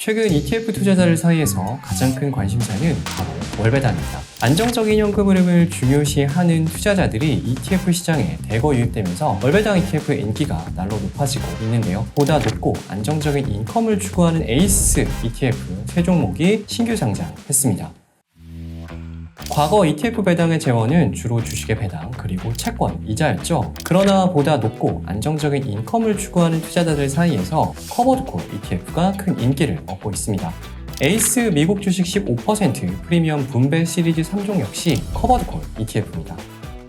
최근 ETF 투자자들 사이에서 가장 큰 관심사는 바로 월배당입니다. 안정적인 현금 흐름을 중요시하는 투자자들이 ETF 시장에 대거 유입되면서 월배당 ETF의 인기가 날로 높아지고 있는데요. 보다 높고 안정적인 인컴을 추구하는 에이스 ETF 세 종목이 신규 상장했습니다. 과거 ETF 배당의 재원은 주로 주식의 배당 그리고 채권, 이자였죠. 그러나 보다 높고 안정적인 인컴을 추구하는 투자자들 사이에서 커버드콜 ETF가 큰 인기를 얻고 있습니다. 에이스 미국 주식 15% 프리미엄 분배 시리즈 3종 역시 커버드콜 ETF입니다.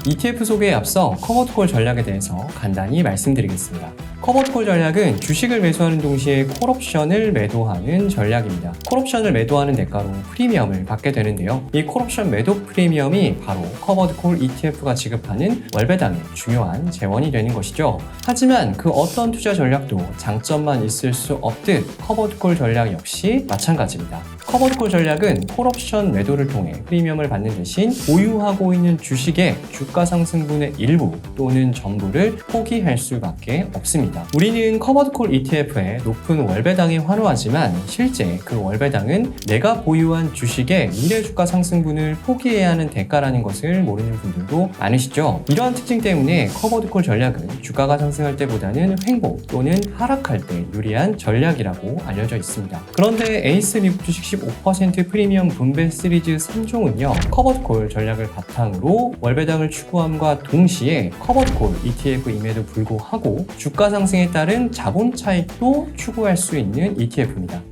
ETF 소개에 앞서 커버드콜 전략에 대해서 간단히 말씀드리겠습니다. 커버드콜 전략은 주식을 매수하는 동시에 콜옵션을 매도하는 전략입니다. 콜옵션을 매도하는 대가로 프리미엄을 받게 되는데요. 이 콜옵션 매도 프리미엄이 바로 커버드콜 ETF가 지급하는 월배당의 중요한 재원이 되는 것이죠. 하지만 그 어떤 투자 전략도 장점만 있을 수 없듯 커버드콜 전략 역시 마찬가지입니다. 커버드콜 전략은 콜옵션 매도를 통해 프리미엄을 받는 대신 보유하고 있는 주식의 주가 상승분의 일부 또는 전부를 포기할 수밖에 없습니다. 우리는 커버드콜 ETF에 높은 월배당에 환호하지만 실제 그 월배당은 내가 보유한 주식의 미래 주가 상승분을 포기해야 하는 대가라는 것을 모르는 분들도 많으시죠. 이러한 특징 때문에 커버드콜 전략은 주가가 상승할 때보다는 횡보 또는 하락할 때 유리한 전략이라고 알려져 있습니다. 그런데 에이스 미국 주식 15% 프리미엄 분배 시리즈 3종은요, 커버드콜 전략을 바탕으로 월배당을 추구함과 동시에 커버드콜 ETF임에도 불구하고 주가 상승에 따른 자본 차익도 추구할 수 있는 ETF입니다.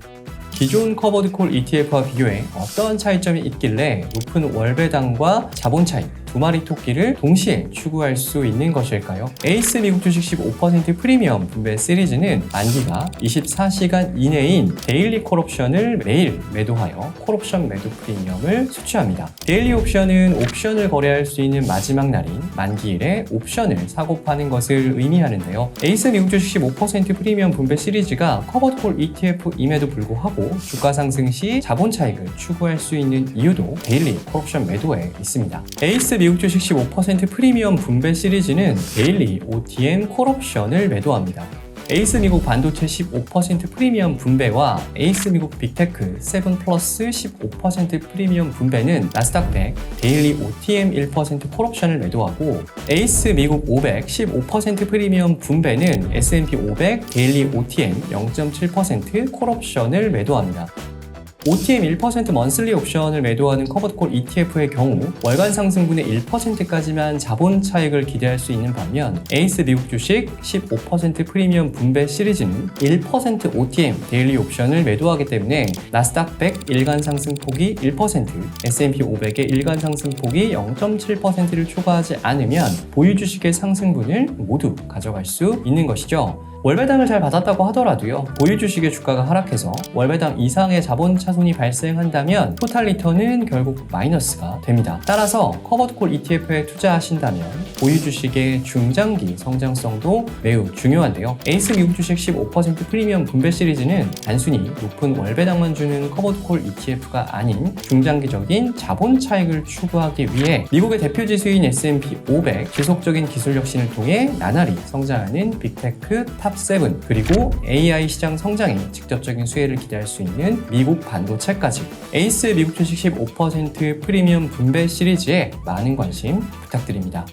기존 커버드콜 ETF와 비교해 어떠한 차이점이 있길래 높은 월배당과 자본 차익 두 마리 토끼를 동시에 추구할 수 있는 것일까요? 에이스 미국 주식 15% 프리미엄 분배 시리즈는 만기가 24시간 이내인 데일리 콜옵션을 매일 매도하여 콜옵션 매도 프리미엄을 수취합니다. 데일리 옵션은 옵션을 거래할 수 있는 마지막 날인 만기일에 옵션을 사고 파는 것을 의미하는데요. 에이스 미국 주식 15% 프리미엄 분배 시리즈가 커버드콜 ETF임에도 불구하고 주가 상승 시 자본 차익을 추구할 수 있는 이유도 데일리 콜옵션 매도에 있습니다. 에이스 미국 주식 15% 프리미엄 분배 시리즈는 데일리 OTM 콜옵션을 매도합니다. 에이스 미국 반도체 15% 프리미엄 분배와 에이스 미국 빅테크 7 플러스 15% 프리미엄 분배는 나스닥 100 데일리 OTM 1% 콜옵션을 매도하고 에이스 미국 500 15% 프리미엄 분배는 S&P 500 데일리 OTM 0.7% 콜옵션을 매도합니다. OTM 1% 먼슬리 옵션을 매도하는 커버드콜 ETF의 경우 월간 상승분의 1%까지만 자본 차익을 기대할 수 있는 반면 에이스 미국 주식 15% 프리미엄 분배 시리즈는 1% OTM 데일리 옵션을 매도하기 때문에 나스닥 100 일간 상승폭이 1%, S&P 500의 일간 상승폭이 0.7%를 초과하지 않으면 보유 주식의 상승분을 모두 가져갈 수 있는 것이죠. 월배당을 잘 받았다고 하더라도요, 보유 주식의 주가가 하락해서 월배당 이상의 자본 차손이 발생한다면 토탈 리턴은 결국 마이너스가 됩니다. 따라서 커버드콜 ETF에 투자하신다면 보유 주식의 중장기 성장성도 매우 중요한데요. 에이스 미국 주식 15% 프리미엄 분배 시리즈는 단순히 높은 월배당만 주는 커버드콜 ETF가 아닌 중장기적인 자본 차익을 추구하기 위해 미국의 대표 지수인 S&P 500 지속적인 기술 혁신을 통해 나날이 성장하는 빅테크 탑 7 그리고 AI 시장 성장에 직접적인 수혜를 기대할 수 있는 미국 반도체까지 에이스 미국 주식 15% 프리미엄 분배 시리즈에 많은 관심 부탁드립니다.